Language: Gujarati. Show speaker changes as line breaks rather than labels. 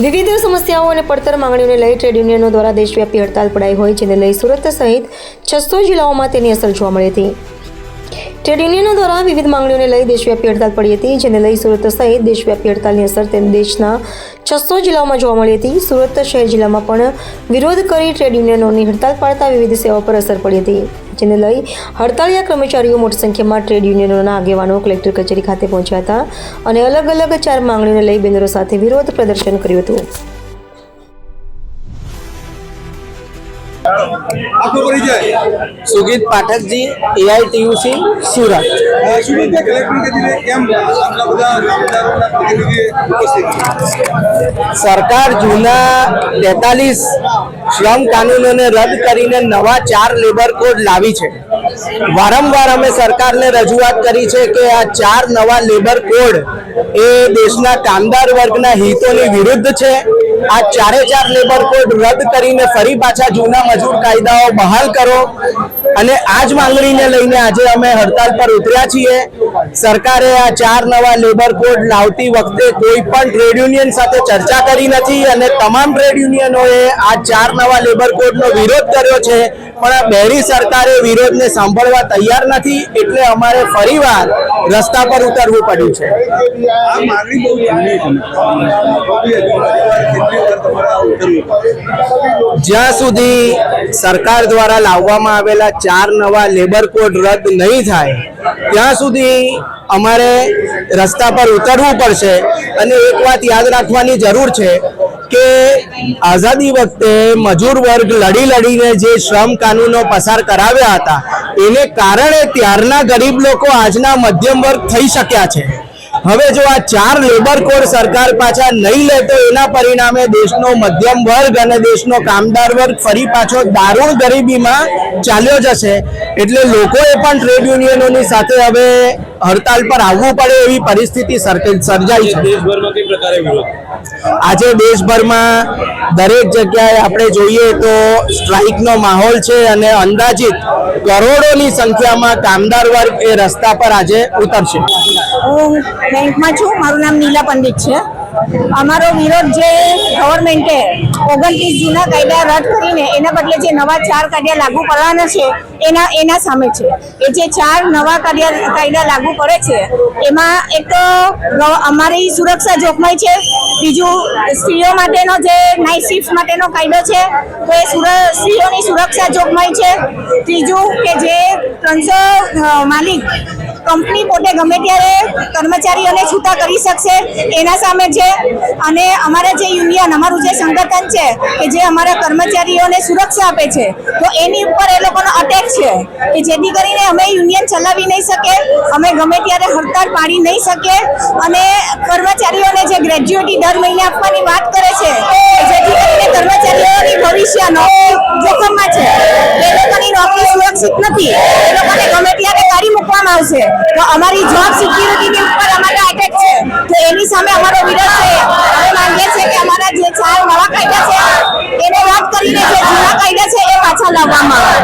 વિવિધ સમસ્યાઓ અને પડતર માંગણીઓને લઈ ટ્રેડ યુનિયનો દ્વારા દેશવ્યાપી હડતાલ પડાઈ હોય, જેને લઈ સુરત સહિત 600 જિલ્લાઓમાં તેની અસર જોવા મળી હતી. ટ્રેડ યુનિયનો દ્વારા વિવિધ માંગણીઓને લઈ દેશવ્યાપી હડતાલ પડી હતી, જેને લઈ સુરત સહિત દેશવ્યાપી હડતાલની અસર દેશના 600 જિલ્લાઓમાં જોવા મળી હતી. સુરત શહેર જિલ્લામાં પણ વિરોધ કરી ટ્રેડ યુનિયનોની હડતાલ પાડતા વિવિધ સેવાઓ પર અસર પડી હતી, જેને લઈ હડતાળિયા કર્મચારીઓ મોટી સંખ્યામાં ટ્રેડ યુનિયનોના આગેવાનો કલેક્ટર કચેરી ખાતે પહોંચ્યા હતા અને અલગ અલગ 4 માંગણીઓને લઈ બેનરો સાથે વિરોધ પ્રદર્શન કર્યું હતું.
सुगीत पाठक जी, AITUC सूरत। सरकार जूना 43 श्रम कानूनों ने रद्द करीने नवा 4 लेबर कोड लावी छे। वारंवार अमे सरकार ने रजूआत करी छे के आ 4 नवा लेबर कोड ए देशना कामदार वर्गना हितोनी विरुद्ध छे। आ 4 लेबर कोड रद्द करीने फरी पाछा जूना मजूर कायदाओ बहाल करो અને આ જ માંગણીને લઈને આજે અમે હડતાલ પર ઉતર્યા છીએ. સરકારે આ 4 નવા લેબર કોડ લાવતી વખતે કોઈ પણ ટ્રેડ યુનિયન સાથે ચર્ચા કરી નથી અને તમામ ટ્રેડ યુનિયનોએ આ 4 નવા લેબર કોડનો વિરોધ કર્યો છે, પણ આ બેરી સરકારે વિરોધને સાંભળવા તૈયાર નથી, એટલે અમારે ફરીવાર રસ્તા પર ઉતરવું પડ્યું છે. જ્યાં સુધી સરકાર દ્વારા લાવવામાં આવેલા 4 નવા લેબર કોડ રદ નહીં થાય ત્યાં સુધી અમારે રસ્તા પર ઉતરવું પડશે. અને એક વાત યાદ રાખવાની જરૂર છે કે આઝાદી વખતે મજૂર વર્ગ લડીને જે શ્રમ કાનૂનો પસાર કરાવ્યા હતા એને કારણે ત્યારના ગરીબ લોકો આજના મધ્યમ વર્ગ થઈ શક્યા છે. હવે જો આ 4 લેબર કોડ સરકાર પાછા નહીં લે તો એના પરિણામે દેશનો મધ્યમ વર્ગ અને દેશનો કામદાર વર્ગ ફરી પાછો દારૂણ ગરીબીમાં ચાલ્યો જશે. એટલે લોકોએ પણ ટ્રેડ યુનિયનોની સાથે હવે હડતાલ પર આવવું પડે એવી પરિસ્થિતિ સર્જાઈ છે.
દેશભરમાં કઈ પ્રકારે વિરોધ?
આજે દેશભરમાં દરેક જગ્યાએ આપણે જોઈએ તો સ્ટ્રાઇકનો માહોલ છે અને અંદાજિત કરોડોની સંખ્યામાં કામદાર વર્ગ એ રસ્તા પર આજે ઉતરશે.
હું બેંકમાં છું, મારું નામ નીલા પંડિત છે. અમારો વિરોધ જે ગવર્મેન્ટે 29 જૂના કાયદા રદ કરીને એના બદલે જે નવા 4 કાયદા લાગુ કરવાના છે એના સામે છે. એ જે 4 નવા કાયદા લાગુ કરે છે એમાં એક તો અમારી સુરક્ષા જોખમાય છે, બીજું સ્ત્રીઓ માટેનો જે નાઇટ શિફ્ટ માટેનો કાયદો છે તો એ સ્ત્રીઓની સુરક્ષા જોખમાય છે, ત્રીજું કે જે 300 માલિક કંપની પોતે ગમે ત્યારે કર્મચારીઓને છૂટા કરી શકશે એના સામે છે. અને અમારા જે યુનિયન, અમારું જે સંગઠન છે કે જે અમારા કર્મચારીઓને સુરક્ષા આપે છે તો એની ઉપર એ લોકોનો અટેક છે કે જેથી કરીને અમે યુનિયન ચલાવી નહીં શકે, અમે ગમે ત્યારે હડતાળ પાડી નહીં શકે. અને કર્મચારીઓને જે ગ્રેજ્યુએટી દર મહિને આપવાની વાત કરે છે જેથી કરીને કર્મચારીઓની ભવિષ્ય જોખમમાં છે, એ લોકોની નોકરી સુરક્ષિત નથી, એ લોકોને ગમે ત્યારે કાઢી મૂકવામાં આવશે. તો અમારી જોબ સિક્યુરિટીની ઉપર અમારો અટેક છે, તો એની સામે અમારો વિરોધ છે. અમે માંગીએ છીએ કે અમારા જે 4 નવા કાયદા છે એને રદ કરીને જે જૂના કાયદા છે એ પાછા લાવવામાં આવે.